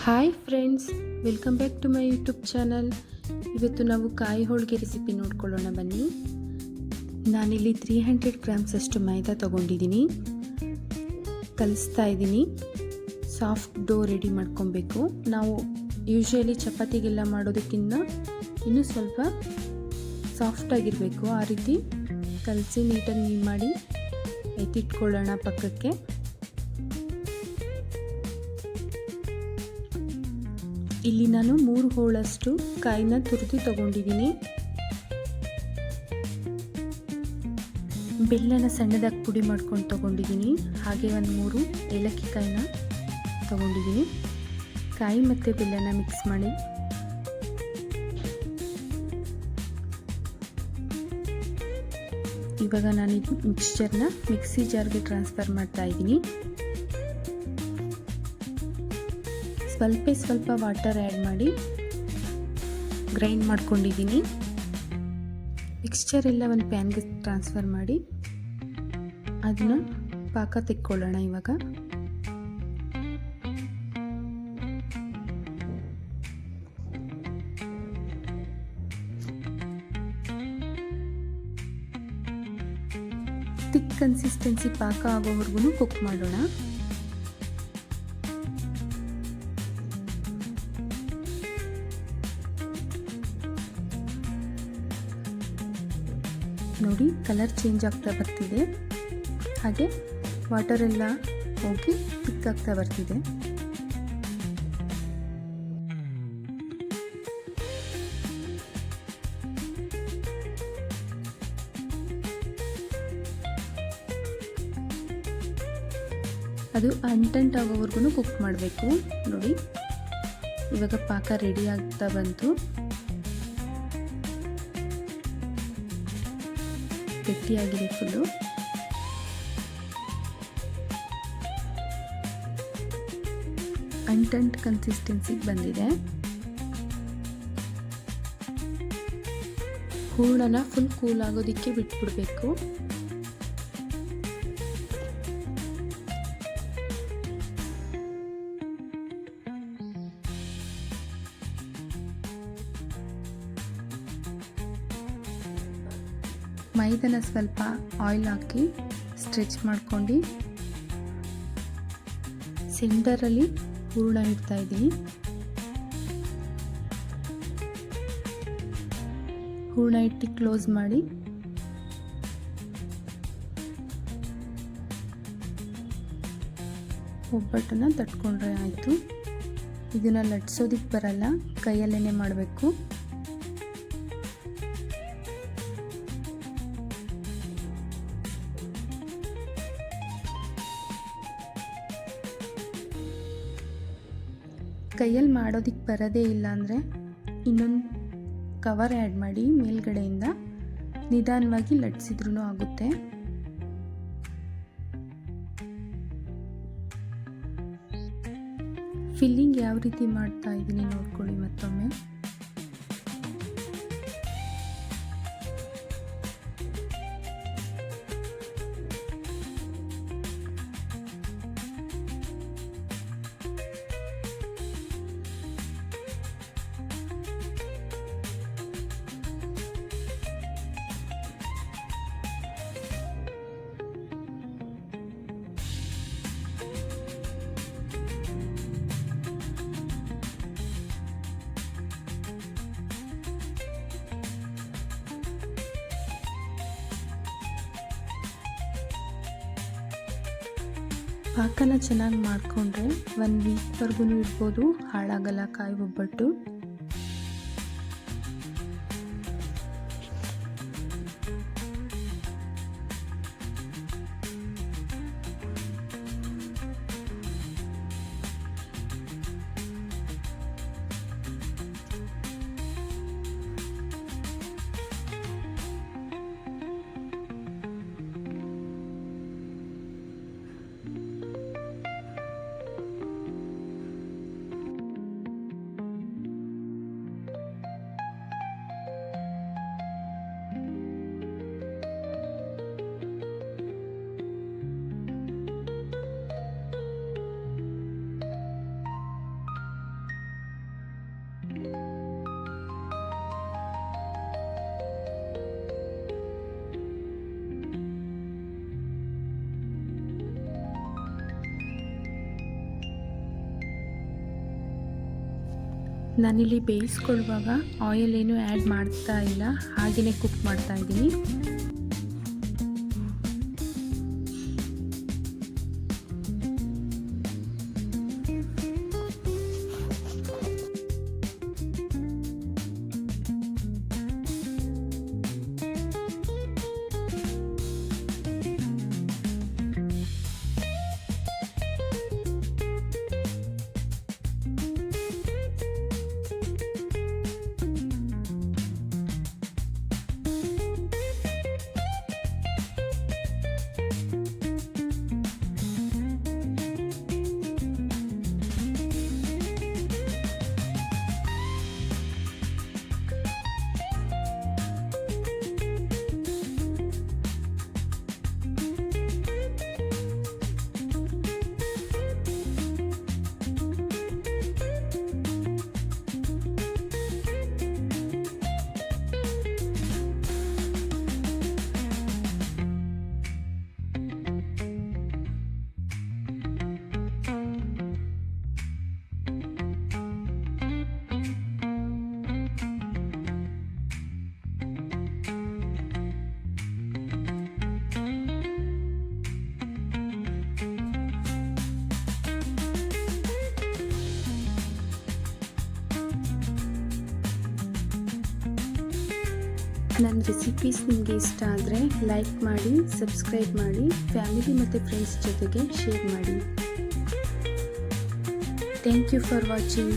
Hi friends, welcome back to my YouTube channel. ಇವತ್ತು ನಾವು ಕಾಯಿ ಹೋಳಿಗೆ ರೆಸಿಪಿ ನೋಡ್ಕೊಳ್ಳೋಣ ಬನ್ನಿ. ನಾನಿಲ್ಲಿ 300 ಗ್ರಾಮ್ಸ್ ಅಷ್ಟು ಮೈದಾ ತೊಗೊಂಡಿದ್ದೀನಿ. ಕಲಿಸ್ತಾ ಇದ್ದೀನಿ. ಸಾಫ್ಟ್ ಡೋ ರೆಡಿ ಮಾಡ್ಕೊಬೇಕು. ನಾವು ಯೂಶ್ವಲಿ ಚಪಾತಿಗೆಲ್ಲ ಮಾಡೋದಕ್ಕಿಂತ ಇನ್ನೂ ಸ್ವಲ್ಪ ಸಾಫ್ಟಾಗಿರಬೇಕು. ಆ ರೀತಿ ಕಲಸಿ ನೀಟಾಗಿ ಮಾಡಿ ಎತ್ತಿಟ್ಕೊಳ್ಳೋಣ ಪಕ್ಕಕ್ಕೆ. ಇಲ್ಲಿ ನಾನು 3 ಹೋಳಷ್ಟು ಕಾಯಿನ ತುರಿದು ತಗೊಂಡಿದ್ದೀನಿ. ಬೆಲ್ಲನ ಸಣ್ಣದಾಗಿ ಪುಡಿ ಮಾಡ್ಕೊಂಡು ತಗೊಂಡಿದ್ದೀನಿ. ಹಾಗೆ ಒಂದು 3 ಏಲಕ್ಕಿ ಕಾಯಿನ ತಗೊಂಡಿದ್ದೀನಿ. ಕಾಯಿ ಮತ್ತು ಬೆಲ್ಲನ ಮಿಕ್ಸ್ ಮಾಡಿ ಇವಾಗ ನಾನು ಈ ಮಿಕ್ಸ್ಚರ್ನ ಮಿಕ್ಸಿ ಜಾರ್ಗೆ ಟ್ರಾನ್ಸ್ಫರ್ ಮಾಡ್ತಾ ಇದ್ದೀನಿ. ಸ್ವಲ್ಪ ವಾಟರ್ ಆ್ಯಡ್ ಮಾಡಿ ಗ್ರೈಂಡ್ ಮಾಡ್ಕೊಂಡಿದ್ದೀನಿ. ಮಿಕ್ಸ್ಚರ್ ಎಲ್ಲ ಒಂದು ಪ್ಯಾನ್ಗೆ ಟ್ರಾನ್ಸ್ಫರ್ ಮಾಡಿ ಅದನ್ನ ಪಾಕ ತೆಕ್ಕೊಳ್ಳೋಣ. ಇವಾಗ ಥಿಕ್ ಕನ್ಸಿಸ್ಟೆನ್ಸಿ ಪಾಕ ಆಗೋವರೆಗೂ ಕುಕ್ ಮಾಡೋಣ. ನೋಡಿ, ಕಲರ್ ಚೇಂಜ್ ಆಗ್ತಾ ಬರ್ತಿದೆ. ಹಾಗೆ ವಾಟರ್ ಎಲ್ಲ ಹೋಗಿ ಥಿಕ್ ಆಗ್ತಾ ಬರ್ತಿದೆ. ಅದು ಅಂಟಂಟಾಗೋವರೆಗೂ ಕುಕ್ ಮಾಡಬೇಕು. ನೋಡಿ, ಇವಾಗ ಪಾಕ ರೆಡಿ ಆಗ್ತಾ ಬಂತು. ಗಟ್ಟಿಯಾಗಿದೆ ಫುಲ್ಲು. ಅಂಟಂಟ್ ಕನ್ಸಿಸ್ಟೆನ್ಸಿಗೆ ಬಂದಿದೆ. ಹೂರಣನ ಫುಲ್ ಕೂಲ್ ಆಗೋದಕ್ಕೆ ಬಿಟ್ಬಿಡ್ಬೇಕು. ಮೈದಾನ ಸ್ವಲ್ಪ ಆಯಿಲ್ ಹಾಕಿ ಸ್ಟ್ರೆಚ್ ಮಾಡ್ಕೊಂಡು ಸೆಂಟರಲ್ಲಿ ಹೂರಣ ಇಡ್ತಾ ಇದ್ದೀನಿ. ಹೂರಣ ಇಟ್ಟು ಕ್ಲೋಸ್ ಮಾಡಿ ಒಬ್ಬಟ್ಟನ್ನು ತಟ್ಕೊಂಡ್ರೆ ಆಯಿತು. ಇದನ್ನು ಲಟ್ಸೋದಕ್ಕೆ ಬರಲ್ಲ, ಕೈಯಲ್ಲೇ ಮಾಡಬೇಕು. ಕೈಯಲ್ಲಿ ಮಾಡೋದಕ್ಕೆ ಬರೋದೇ ಇಲ್ಲ ಅಂದರೆ ಇನ್ನೊಂದು ಕವರ್ ಆ್ಯಡ್ ಮಾಡಿ ಮೇಲ್ಗಡೆಯಿಂದ ನಿಧಾನವಾಗಿ ಲಟ್ಸಿದ್ರೂ ಆಗುತ್ತೆ. ಫಿಲ್ಲಿಂಗ್ ಯಾವ ರೀತಿ ಮಾಡ್ತಾ ಇದ್ದೀನಿ ನೋಡ್ಕೊಳ್ಳಿ ಮತ್ತೊಮ್ಮೆ. ಪಾಕನ ಚೆನ್ನಾಗಿ ಮಾಡಿಕೊಂಡ್ರೆ 1 ವೀಕ್ವರೆಗೂ ಇಡ್ಬೋದು, ಹಾಳಾಗಲ್ಲ ಕಾಯಿ ಒಬ್ಬಟ್ಟು. ನಾನಿಲ್ಲಿ ಬೇಯಿಸ್ಕೊಳ್ಳುವಾಗ ಆಯಿಲ್ ಏನು ಆ್ಯಡ್ ಮಾಡ್ತಾ ಇಲ್ಲ, ಹಾಗೆಯೇ ಕುಕ್ ಮಾಡ್ತಾ ಇದ್ದೀನಿ. ನನ್ನ ರೆಸಿಪೀಸ್ ನಿಮಗೆ ಇಷ್ಟ ಆದರೆ ಲೈಕ್ ಮಾಡಿ, ಸಬ್ಸ್ಕ್ರೈಬ್ ಮಾಡಿ, ಫ್ಯಾಮಿಲಿ ಮತ್ತು ಫ್ರೆಂಡ್ಸ್ ಜೊತೆಗೆ ಶೇರ್ ಮಾಡಿ. Thank you for watching.